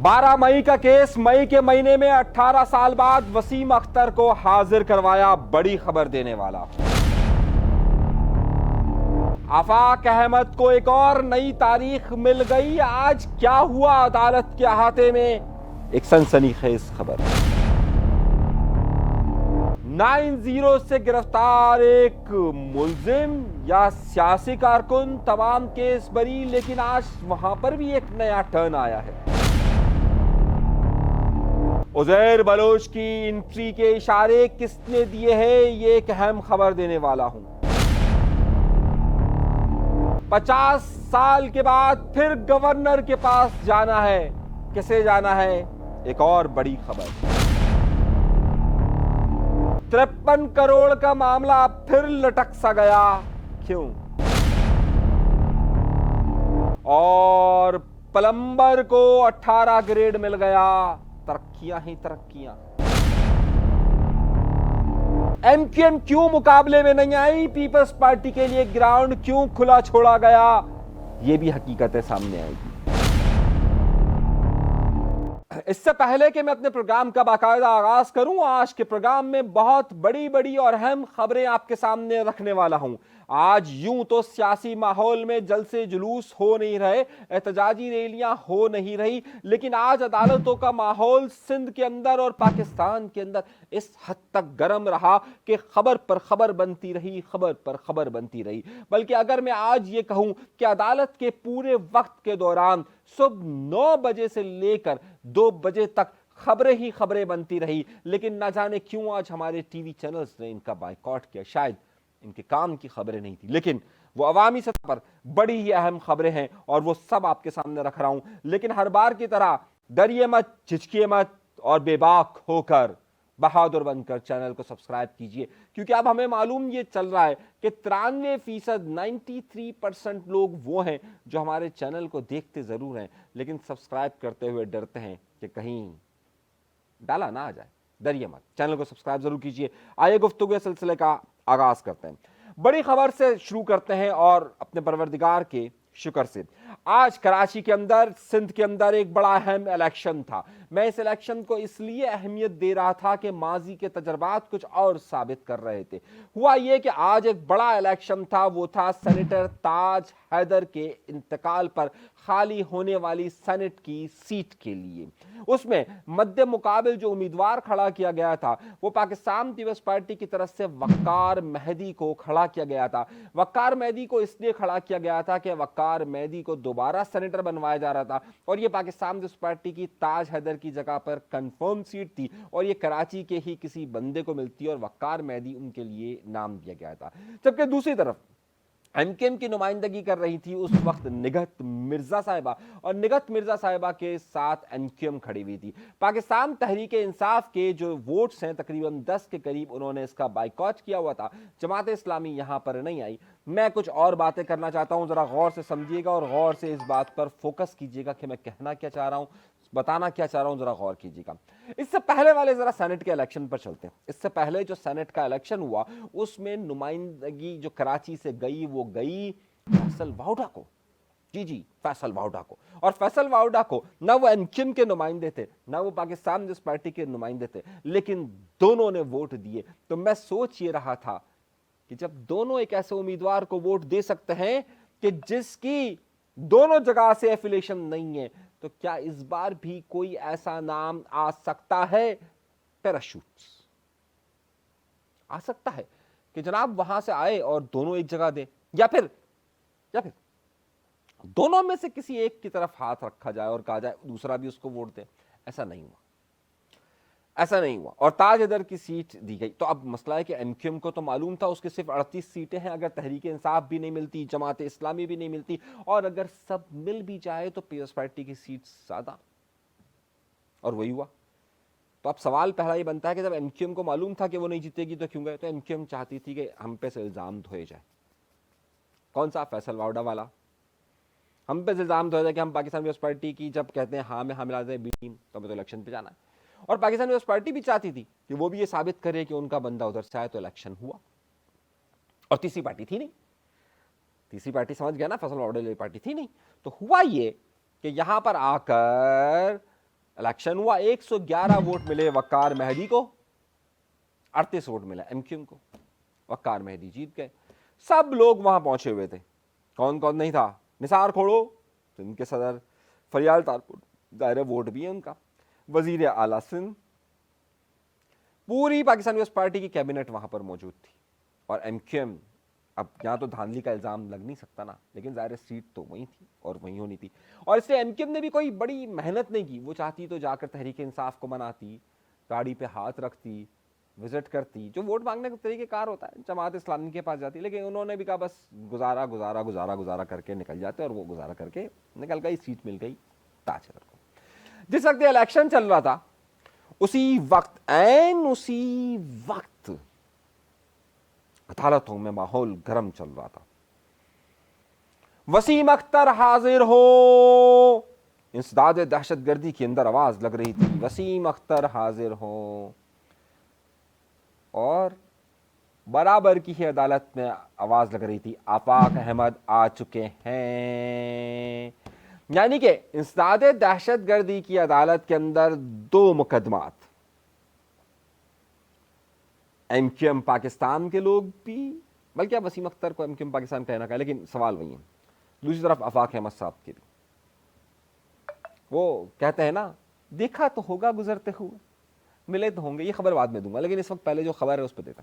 12 मई का केस। मई के महीने में 18 साल बाद वसीम अख्तर को हाजिर करवाया। बड़ी खबर देने वाला। आफाक अहमद को एक और नई तारीख मिल गई। आज क्या हुआ अदालत के अहाते में, एक सनसनीखेज खबर। 9-0 से गिरफ्तार एक मुल्जिम या सियासी कारकुन, तमाम केस बरी, लेकिन आज वहां पर भी एक नया टर्न आया है। उजैर बलोच की एंट्री के इशारे किसने दिए हैं, ये एक अहम खबर देने वाला हूं। 50 साल के बाद फिर गवर्नर के पास जाना है। किसे जाना है, एक और बड़ी खबर। 53 करोड़ का मामला फिर लटक सा गया, क्यों? और प्लम्बर को 18 ग्रेड मिल गया। तरक्कियां ही तरक्कियां। एमक्यूएम क्यों मुकाबले में नहीं आई, पीपल्स पार्टी के लिए ग्राउंड क्यों खुला छोड़ा गया, यह भी हकीकतें सामने आएगी। इससे पहले कि मैं अपने प्रोग्राम का बाकायदा आगाज करूं, आज के प्रोग्राम में बहुत बड़ी बड़ी और अहम खबरें आपके सामने रखने वाला हूं। आज यूं तो सियासी माहौल में जलसे जुलूस हो नहीं रहे, एहतजाजी रैलियां हो नहीं रही, लेकिन आज अदालतों का माहौल सिंध के अंदर और पाकिस्तान के अंदर इस हद तक गर्म रहा कि खबर पर खबर बनती रही, खबर पर खबर बनती रही। बल्कि अगर मैं आज ये कहूं कि अदालत के पूरे वक्त के दौरान सुबह 9 बजे से लेकर 2 बजे तक खबरें ही खबरें बनती रही, लेकिन ना जाने क्यों आज हमारे टीवी चैनल्स ने इनका बायकॉट किया। शायद इनके काम की खबरें नहीं थी, लेकिन वो अवामी सतह पर बड़ी ही अहम खबरें हैं और वो सब आपके सामने रख रहा हूं। लेकिन हर बार की तरह डरिए मत, झिझकिए मत और बेबाक होकर बहादुर बनकर चैनल को सब्सक्राइब कीजिए, क्योंकि अब हमें मालूम ये चल रहा है कि 93%, 93% लोग वो हैं जो हमारे चैनल को देखते जरूर हैं, लेकिन सब्सक्राइब करते हुए डरते हैं कि कहीं डाला ना आ जाए। डरिए मत, चैनल को सब्सक्राइब जरूर कीजिए। आइए गुफ्तगू सिलसिले का आगाज करते हैं। बड़ी खबर से शुरू करते हैं और अपने परवरदिगार के शुक्र से। आज कराची के अंदर, सिंध के अंदर एक बड़ा अहम इलेक्शन था। मैं इस इलेक्शन को इसलिए अहमियत दे रहा था कि माजी के तजर्बात कुछ और साबित कर रहे थे। हुआ यह कि आज एक बड़ा इलेक्शन था, वो था सेनेटर ताज हैदर के इंतकाल पर खाली होने वाली सेनेट की सीट के लिए। उसमें मध्य मुकाबिल जो उम्मीदवार खड़ा किया गया था वो पाकिस्तान पीपल्स पार्टी की तरफ से वक्कार मेहदी को खड़ा किया गया था। वक्कार मेहदी को इसलिए खड़ा किया गया था कि वक्कार मेहदी को दोबारा सेनेटर बनवाया जा रहा था और ये पाकिस्तान पीपल्स पार्टी की ताज हैदर की जगह पर कंफर्म सीट थी और ये कराची के ही किसी बंदे को मिलती और वक्कार मेहदी उनके लिए नाम दिया गया था। जबकि दूसरी तरफ एमकेएम की नुमाइंदगी कर रही थी उस वक्त निगहत मिर्जा साहिबा, और निगहत मिर्जा साहिबा के साथ एमक्यूएम खड़ी हुई थी। पाकिस्तान तहरीक इंसाफ के जो वोट्स हैं तकरीबन 10 के करीब, उन्होंने इसका बाइकॉट किया हुआ था। जमात इस्लामी यहां पर नहीं आई। मैं कुछ और बातें करना चाहता हूं, जरा गौर से समझिएगा और गौर से इस बात पर फोकस कीजिएगा कि मैं कहना क्या चाह रहा हूं, बताना क्या चाह रहा हूं, जरा गौर कीजिएगा। इससे पहले वाले जरा सेनेट के इलेक्शन पर चलते हैं। इससे पहले जो सेनेट का इलेक्शन हुआ उसमें नुमाइंदगी जो कराची से गई वो गई फैसल वाउडा को। जी, फैसल वाउडा को। और फैसल वाउडा को ना वो एमक्यूएम के नुमाइंदे थे ना वो पाकिस्तान पीपल्स पार्टी के नुमाइंदे थे, लेकिन दोनों ने वोट दिए। तो मैं सोच ये रहा था कि जब दोनों एक ऐसे उम्मीदवार को वोट दे सकते हैं कि जिसकी दोनों जगह से एफिलिएशन नहीं है, तो क्या इस बार भी कोई ऐसा नाम आ सकता है, पैराशूट्स आ सकता है कि जनाब वहां से आए और दोनों एक जगह दें, या फिर दोनों में से किसी एक की तरफ हाथ रखा जाए और कहा जाए दूसरा भी उसको वोट दे। ऐसा नहीं हुआ, ऐसा नहीं हुआ और ताज हैदर की सीट दी गई। तो अब मसला है कि एमक्यूएम को तो मालूम था उसके सिर्फ 38 सीटें हैं। अगर तहरीक इंसाफ भी नहीं मिलती, जमात इस्लामी भी नहीं मिलती और अगर सब मिल भी जाए तो पीपल्स पार्टी की सीट ज्यादा, और वही हुआ। तो अब सवाल पहला ये बनता है कि जब एमक्यूएम को मालूम था कि वो नहीं जीतेगी तो क्यों गए? तो एमक्यूएम चाहती थी कि हम पे से इल्जाम धोए जाए। कौन सा? फैसल वाउडा वाला। हम पे से इल्जाम धोया जाए कि हम पाकिस्तान पीपल्स पार्टी की जब कहते हैं हाँ में हाँ मिला जाए बी टीम, तो हमें तो इलेक्शन पे जाना है। और पाकिस्तान पीपल्स पार्टी भी चाहती थी कि वो भी ये साबित करे कि उनका बंदा उधर से आए, तो इलेक्शन हुआ। और तीसरी पार्टी थी नहीं, तीसरी पार्टी समझ गया ना, फैसल वाउडा पार्टी थी नहीं। तो हुआ ये कि यहां पर आकर इलेक्शन हुआ, 111 वोट मिले वक्कार मेहदी को, 38 वोट मिला एमक्यूएम को। वक्कार मेहदी जीत गए। सब लोग वहां पहुंचे हुए थे। कौन कौन नहीं था? निसार खोड़ो सिंध के सदर, फरियाल तारपुर दायरा वोट भी है उनका, वजीर आला सिंध, पूरी पाकिस्तान पीपल्स पार्टी की कैबिनेट वहां पर मौजूद थी। और एमक्यूएम, अब यहां तो धांधली का इल्जाम लग नहीं सकता ना, लेकिन जाहिर सीट तो वही थी और वही होनी थी। और इसलिए एमक्यूएम ने भी कोई बड़ी मेहनत नहीं की। वो चाहती तो जाकर तहरीक इंसाफ को मनाती, गाड़ी पे हाथ रखती, विजिट करती, जो वोट मांगने का तरीकेकार होता है, जमात इस्लामी के पास जाती, लेकिन उन्होंने भी कहा बस गुजारा गुजारा गुजारा गुजारा करके निकल जाते, और वो गुजारा करके निकल गई, सीट मिल गई ताजर को। जिस वक्त इलेक्शन चल रहा था, उसी वक्त अदालतों में माहौल गर्म चल रहा था। वसीम अख्तर हाजिर हो, इंसदाद दहशतगर्दी के अंदर आवाज लग रही थी, वसीम अख्तर हाजिर हो। और बराबर की ही अदालत में आवाज लग रही थी, आफाक अहमद आ चुके हैं। यानी कि इंसदाद दहशतगर्दी की अदालत के अंदर 2 मुकदमात, एमक्यूएम पाकिस्तान के लोग भी, बल्कि अब वसीम अख्तर को एमक्यूएम पाकिस्तान कहना का है, लेकिन सवाल वही है। दूसरी तरफ आफाक अहमद साहब के भी, वो कहते हैं ना, देखा तो होगा गुजरते हुए, मिले तो होंगे। ये खबर बाद में दूंगा, लेकिन इस वक्त पहले जो खबर है उस पर देता।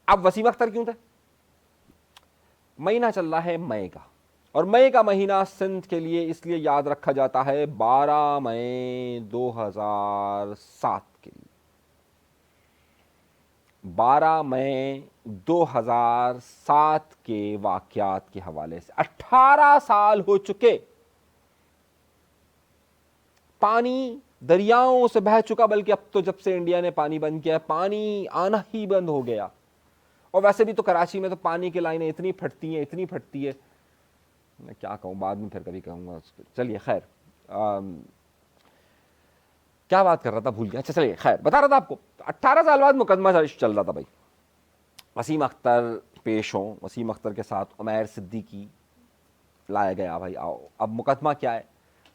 अब वसीम अख्तर क्यों थे? महीना चल रहा है मई का, और मई का महीना सिंध के लिए इसलिए याद रखा जाता है 12 मई 2007 के लिए। 12 मई 2007 के वाकयात के हवाले से 18 साल हो चुके। पानी दरियाओं से बह चुका, बल्कि अब तो जब से इंडिया ने पानी बंद किया, पानी आना ही बंद हो गया। और वैसे भी तो कराची में तो पानी की लाइनें इतनी फटती है, मैं क्या कहूं, बाद में फिर कभी कहूंगा। चलिए खैर, क्या बात कर रहा था, भूल गया। अच्छा चलिए खैर, बता रहा था आपको, 18 साल बाद मुकदमा चल रहा था भाई। वसीम अख्तर पेश हो, वसीम अख्तर के साथ उमैर सिद्दीकी लाया गया। भाई आओ, अब मुकदमा क्या है?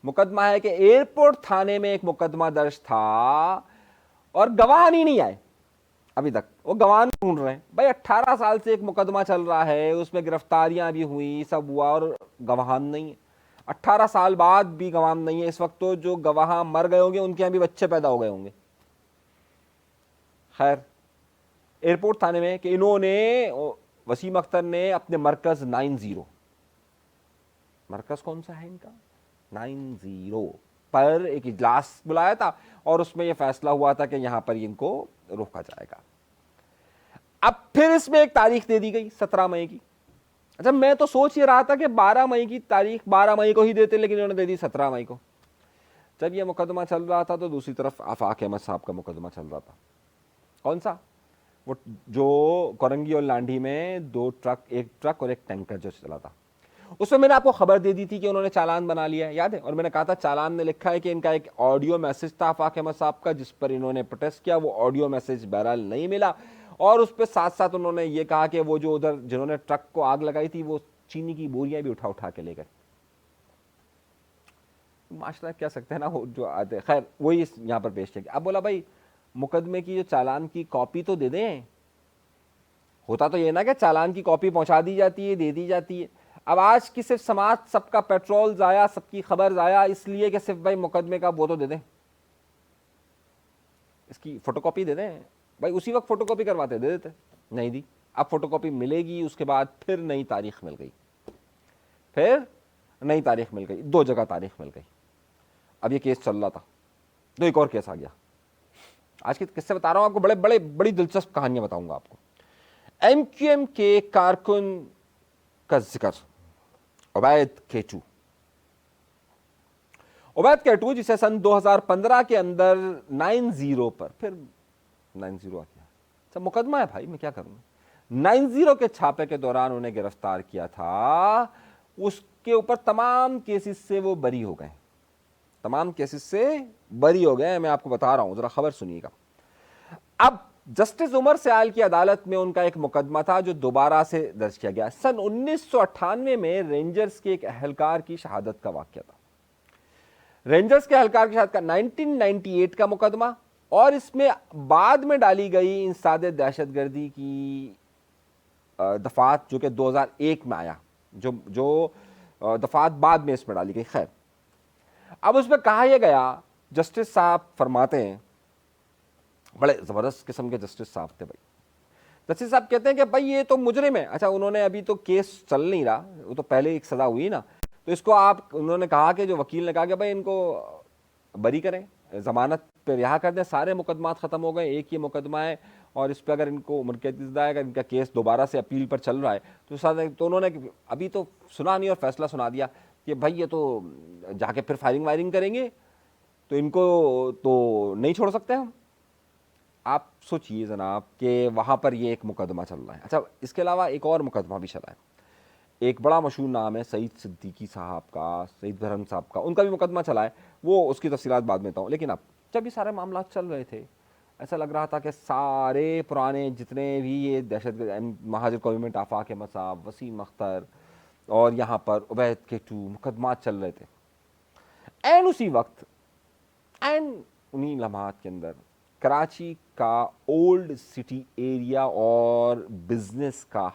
मुकदमा है कि एयरपोर्ट थाने में एक मुकदमा दर्ज था और गवाह नहीं आए अभी तक, वो गवाह ढूंढ रहे हैं। भाई 18 साल से एक मुकदमा चल रहा है, उसमें गिरफ्तारियां भी हुई, सब हुआ, और गवाह नहीं है। 18 साल बाद भी गवाह नहीं है। इस वक्त तो जो गवाह मर गए होंगे, उनके यहाँ भी बच्चे पैदा हो गए होंगे। खैर, एयरपोर्ट थाने में कि इन्होंने, वसीम अख्तर ने अपने मरकज 90, मरकज कौन सा है इनका, 90 पर एक इजलास बुलाया था, और उसमें यह फैसला हुआ था कि यहां पर इनको रोका जाएगा। अब फिर इसमें एक तारीख दे दी गई 17 मई की। अच्छा, मैं तो सोच ही रहा था कि 12 मई की तारीख 12 मई को ही देते, लेकिन इन्होंने दे दी 17 मई को। जब यह मुकदमा चल रहा था तो दूसरी तरफ आफाक अहमद साहब का मुकदमा चल रहा था। कौन सा? वो जो कोरंगी और लांडी में 2 ट्रक, एक ट्रक और एक टैंकर जो चला था, उसमें मैंने आपको खबर दे दी थी कि उन्होंने चालान बना लिया है, याद है? और मैंने कहा था चालान में लिखा है कि इनका एक ऑडियो मैसेज था आफाक अहमद साहब का, जिस पर इन्होंने प्रोटेस्ट किया। वो ऑडियो मैसेज बहरहाल नहीं मिला, और उस पर साथ साथ उन्होंने ये कहा कि वो जो उधर जिन्होंने ट्रक को आग लगाई थी, वो चीनी की बोरियां भी उठा के ले गए। माशरा कह सकते हैं ना, वो जो आते, खैर वही यहाँ पर पेश किया। अब बोला भाई मुकदमे की जो चालान की कॉपी तो दे दें। होता तो ये ना कि चालान की कॉपी पहुंचा दी जाती है, दे दी जाती है। अब आज की सिर्फ समाज, सबका पेट्रोल जाया, सबकी खबर जाया, इसलिए कि सिर्फ भाई मुकदमे का वो तो दे दें, इसकी फोटोकॉपी दे दें। भाई उसी वक्त फोटोकॉपी करवाते दे देते, नहीं दी। अब फोटोकॉपी मिलेगी, उसके बाद फिर नई तारीख मिल गई, फिर नई तारीख मिल गई, 2 जगह तारीख मिल गई। अब ये केस चल रहा था, तो एक और केस आ गया। आज के किस्से बता रहा हूं आपको, बड़ी दिलचस्प कहानियां बताऊंगा आपको। एमक्यूएम के कारकुन का जिक्र, उबैद केटू, जिसे सन 2015 के अंदर 90 पर, फिर 90 आ गया। अच्छा मुकदमा है भाई, मैं क्या करूंगा। 90 के छापे के दौरान उन्हें गिरफ्तार किया था, उसके ऊपर तमाम केसेस से वो बरी हो गए, तमाम केसेस से बरी हो गए। मैं आपको बता रहा हूं, जरा खबर सुनिएगा। अब जस्टिस उमर सयाल की अदालत में उनका एक मुकदमा था जो दोबारा से दर्ज किया गया। सन 1998 में रेंजर्स के एक अहलकार की शहादत का वाकया था। रेंजर्स के एहलकार के साथ का 1998 का मुकदमा, और इसमें बाद में डाली गई इंसाद दहशतगर्दी की दफात जो कि 2001 में आया, जो दफात बाद में इसमें डाली गई। खैर, अब उसमें कहा यह गया, जस्टिस साहब फरमाते हैं, बड़े जबरदस्त किस्म के जस्टिस साहब थे भाई। जस्टिस साहब कहते हैं कि भाई ये तो मुजरिम है। अच्छा, उन्होंने अभी तो केस चल नहीं रहा, वो तो पहले एक सजा हुई ना, तो इसको आप, उन्होंने कहा कि जो वकील ने कहा कि भाई इनको बरी करें, जमानत पे रिहा कर दें, सारे मुकदमात खत्म हो गए, एक ही मुकदमा है और इस पर अगर इनको उम्र कैद की सजा है, अगर इनका केस दोबारा से अपील पर चल रहा है तो उन्होंने अभी तो सुना नहीं और फैसला सुना दिया कि भाई ये तो जाके फिर फायरिंग वायरिंग करेंगे, तो इनको तो नहीं छोड़ सकते हम। आप सोचिए जनाब कि वहाँ पर ये एक मुकदमा चल रहा है। अच्छा, इसके अलावा एक और मुकदमा भी चला है, एक बड़ा मशहूर नाम है सईद सिद्दीकी साहब का, सईद बरहम साहब का, उनका भी मुकदमा चला है, वो उसकी तफसीलात बाद में बताऊँ। लेकिन अब जब ये सारे मामला चल रहे थे, ऐसा लग रहा था कि सारे पुराने जितने भी ये दहशत महाजिर कौमी आफाक मसाब, वसीम अख्तर और यहाँ पर उबैद केटू मुकदमा चल रहे थे। एंड उसी वक्त, एंड उन्हीं लम्हात के अंदर कराची का ओल्ड सिटी एरिया और बिजनेस का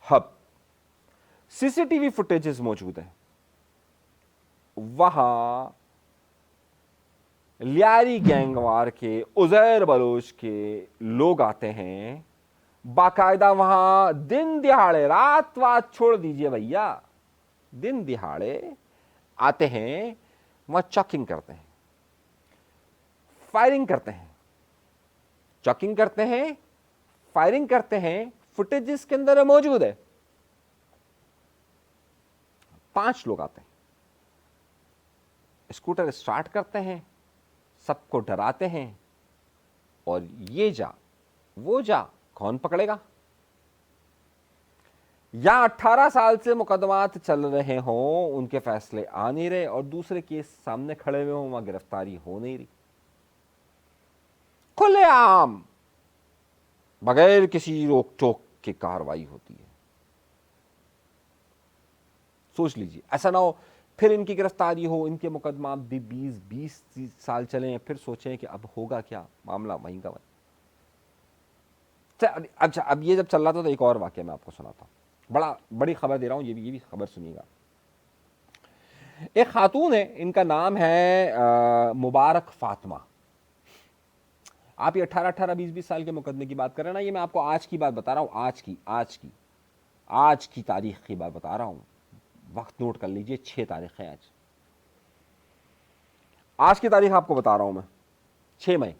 हब सीसीटीवी फुटेजेस मौजूद है। वहां लियारी गैंगवार के, उजैर बलोच के लोग आते हैं, बाकायदा वहां दिन दिहाड़े, रात वात छोड़ दीजिए भैया, दिन दिहाड़े आते हैं, वहां चेकिंग करते हैं, फायरिंग करते हैं, चेकिंग करते हैं, फायरिंग करते हैं। फुटेज इसके अंदर मौजूद है। 5 लोग आते हैं, स्कूटर स्टार्ट करते हैं, सबको डराते हैं, और ये जा वो जा, कौन पकड़ेगा। या 18 साल से मुकदमात चल रहे हों, उनके फैसले आ नहीं रहे, और दूसरे केस सामने खड़े हुए हों, वहां गिरफ्तारी हो नहीं रही। खुलेआम बगैर किसी रोक टोक की कार्रवाई होती है। सोच लीजिए, ऐसा ना हो फिर इनकी गिरफ्तारी हो, इनके मुकदमा भी 20-30 साल चले, फिर सोचें कि अब होगा क्या, मामला वहीं का वहीं। अच्छा, अब ये जब चल रहा था तो एक और वाकया मैं आपको सुनाता हूं, बड़ी खबर दे रहा हूं, ये भी खबर सुनिएगा। एक खातून है, इनका नाम है मुबारक फातिमा। आप ये 18-18, 20-20 साल के मुकदमे की बात कर रहे हैं ना, ये मैं आपको आज की बात बता रहा हूं, आज की तारीख की बात बता रहा हूं। वक्त नोट कर लीजिए, 6 तारीख है आज की तारीख आपको बता रहा हूं मैं, 6 मई।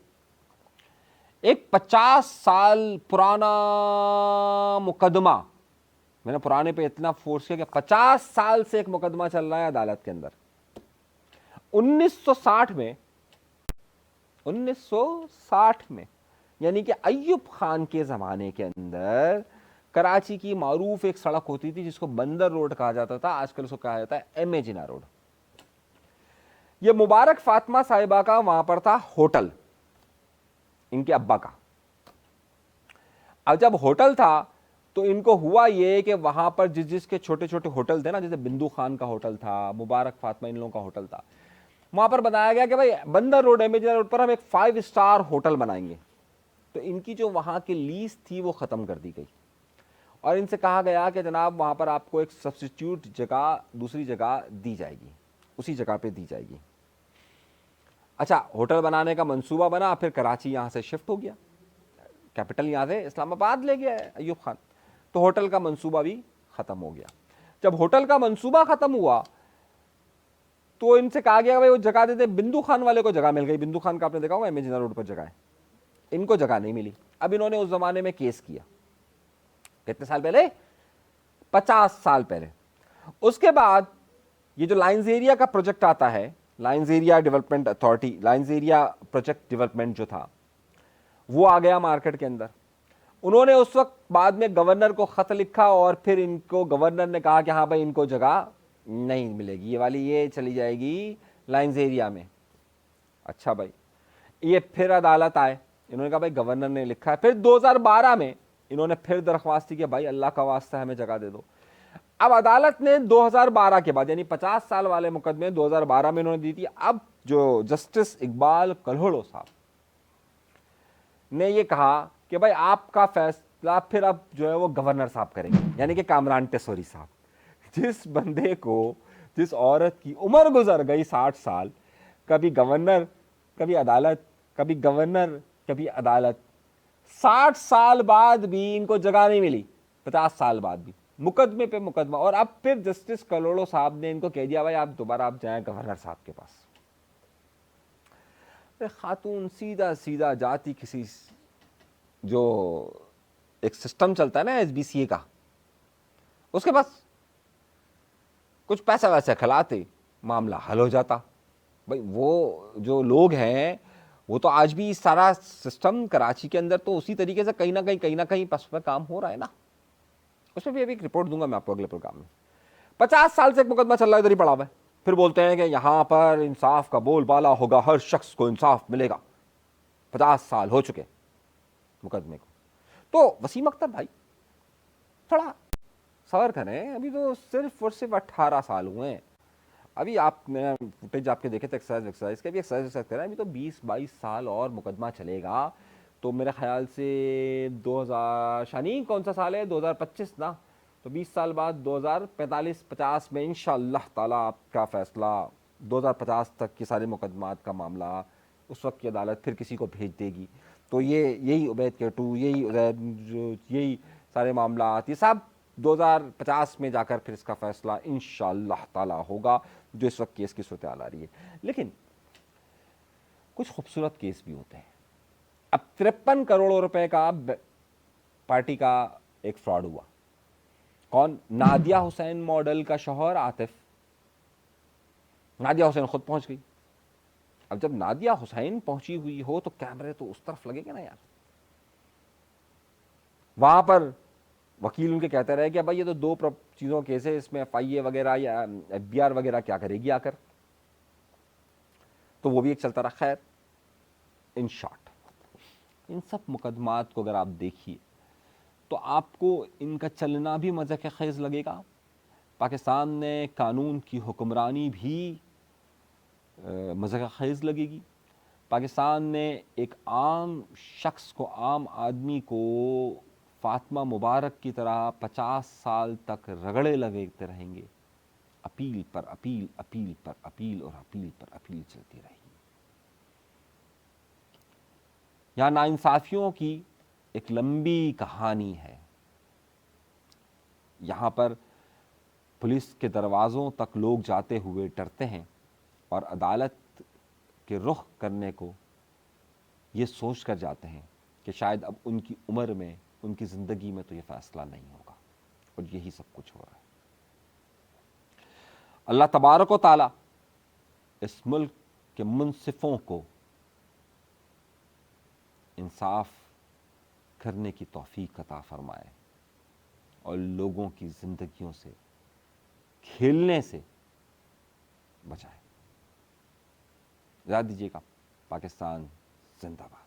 एक 50 साल पुराना मुकदमा, मैंने पुराने पे इतना फोर्स किया कि 50 साल से एक मुकदमा चल रहा है अदालत के अंदर। 1960 में, यानी कि अय्यूब खान के जमाने के अंदर कराची की मारूफ एक सड़क होती थी जिसको बंदर रोड कहा जाता था, आजकल उसको कहा जाता है एम ए जिना रोड। ये मुबारक फातिमा साहिबा का वहां पर था होटल, इनके अब्बा का। अब जब होटल था तो इनको हुआ ये कि वहां पर जिसके छोटे छोटे होटल थे ना, जैसे बिंदु खान का होटल था, मुबारक फातिमा इन लोगों का होटल था, वहां पर बताया गया कि भाई Bunder road, M A Jinnah road पर हम एक 5 स्टार होटल बनाएंगे। तो इनकी जो वहां की लीज थी वो खत्म कर दी गई, और इनसे कहा गया कि जनाब वहां पर आपको एक सब्स्टिट्यूट जगह, दूसरी जगह दी जाएगी, उसी जगह पे दी जाएगी। अच्छा, होटल बनाने का मंसूबा बना, फिर कराची यहां से शिफ्ट हो गया, कैपिटल यहां से इस्लामाबाद ले गया अय्यूब खान, तो होटल का मंसूबा भी खत्म हो गया। जब होटल का मंसूबा खत्म हुआ तो इनसे कहा गया भाई वो जगह दे दे। बिंदु खान वाले को जगह मिल गई, बिंदु खान का आपने देखा होगा एम ए जिना रोड पर जगह है, इनको जगह नहीं मिली। अब इन्होंने उस जमाने में केस किया, कितने साल पहले, 50 साल पहले। उसके बाद ये जो लाइंस एरिया का प्रोजेक्ट आता है, lines area development authority, lines area project development जो था वो आ गया मार्केट के अंदर। उन्होंने उस वक्त बाद में गवर्नर को खत लिखा, और फिर इनको गवर्नर ने कहा कि हाँ भाई इनको जगह नहीं मिलेगी, ये वाली ये चली जाएगी लाइंस एरिया में। अच्छा भाई, ये फिर अदालत आए, इन्होंने कहा भाई गवर्नर ने लिखा है। फिर 2012 में इन्होंने फिर दरख्वास्त की कि भाई अल्लाह का वास्ता हमें जगह दे दो। अब अदालत ने 2012 के बाद, यानी 50 साल वाले मुकदमे 2012 में उन्होंने दी थी। अब जो जस्टिस इकबाल कल्होड़ो साहब ने ये कहा कि भाई आपका फैसला फिर अब जो है वो गवर्नर साहब करेंगे, यानी कि कामरान टेसोरी साहब। जिस बंदे को, जिस औरत की उम्र गुजर गई 60 साल, कभी गवर्नर कभी अदालत, कभी गवर्नर कभी अदालत, 60 साल बाद भी इनको जगह नहीं मिली, 50 साल बाद भी मुकदमे पे मुकदमा। और अब फिर जस्टिस कलोड़ो साहब ने इनको कह दिया भाई आप दोबारा आप जाएं गवर्नर साहब के पास। खातून सीधा सीधा जाती किसी, जो एक सिस्टम चलता है ना एसबीसीए का, उसके पास कुछ पैसा वैसा खिलाते, मामला हल हो जाता। भाई वो जो लोग हैं वो तो आज भी सारा सिस्टम कराची के अंदर तो उसी तरीके से कहीं ना कहीं पस पर काम हो रहा है ना। उसमें भी अभी एक रिपोर्ट दूंगा मैं आपको अगले प्रोग्राम में। 50 साल से एक मुकदमा चल रहा है, इधर ही पड़ा हुआ है। फिर बोलते हैं कि यहां पर इंसाफ का बोलबाला होगा, हर शख्स को इंसाफ मिलेगा। 50 साल हो चुके मुकदमे को। तो वसीम अख्तर भाई थोड़ा सबर करें, अभी तो सिर्फ और सिर्फ 18 साल हुए हैं। अभी आप फुटेज आपके देखे थे एक्सरसाइज के, भी एक्सरसाइज करें, अभी तो 20-22 साल और मुकदमा चलेगा। तो मेरे ख्याल से 2000 शानी कौन सा साल है, 2025 ना, तो 20 साल बाद 2045-50 में इंशाअल्लाह ताला आपका फैसला 2050 तक के सारे मुकदमात का मामला उस वक्त की अदालत फिर किसी को भेज देगी। तो यही उबैद के टू, यही सारे मामला, ये सब 2050 में जाकर फिर इसका फैसला इंशाअल्लाह ताला होगा, जो इस वक्त केस की सूरत हाल आ रही है। लेकिन कुछ खूबसूरत केस भी होते हैं। अब 53 करोड़ रुपए का पार्टी का एक फ्रॉड हुआ। कौन? नादिया हुसैन मॉडल का शौहर आतिफ। नादिया हुसैन खुद पहुंच गई। अब जब नादिया हुसैन पहुंची हुई हो तो कैमरे तो उस तरफ लगेंगे ना यार। वहां पर वकील उनके कहते रहे कि भाई ये तो दो चीजों केस है, इसमें FIA वगैरह या FBR वगैरह क्या करेगी आकर। तो वो भी एक चलता रहा। खैर, इन शॉर्ट इन सब मुकदमात को अगर आप देखिए तो आपको इनका चलना भी मज़े खेज लगेगा। पाकिस्तान में कानून की हुक्मरानी भी मज़े खेज लगेगी। पाकिस्तान में एक आम शख्स को, आम आदमी को फातिमा मुबारक की तरह 50 साल तक रगड़े लगते रहेंगे। अपील पर अपील, अपील पर अपील और अपील पर अपील चलती रहेगी। यहाँ नाइंसाफियों की एक लंबी कहानी है। यहाँ पर पुलिस के दरवाज़ों तक लोग जाते हुए डरते हैं और अदालत के रुख करने को ये सोच कर जाते हैं कि शायद अब उनकी उम्र में, उनकी ज़िंदगी में तो ये फ़ैसला नहीं होगा, और यही सब कुछ हो रहा है। अल्लाह तबारक व ताला इस मुल्क के मुंसिफों को इंसाफ करने की तौफीक अता फरमाए और लोगों की ज़िंदगियों से खेलने से बचाए। याद दीजिएगा, पाकिस्तान जिंदाबाद।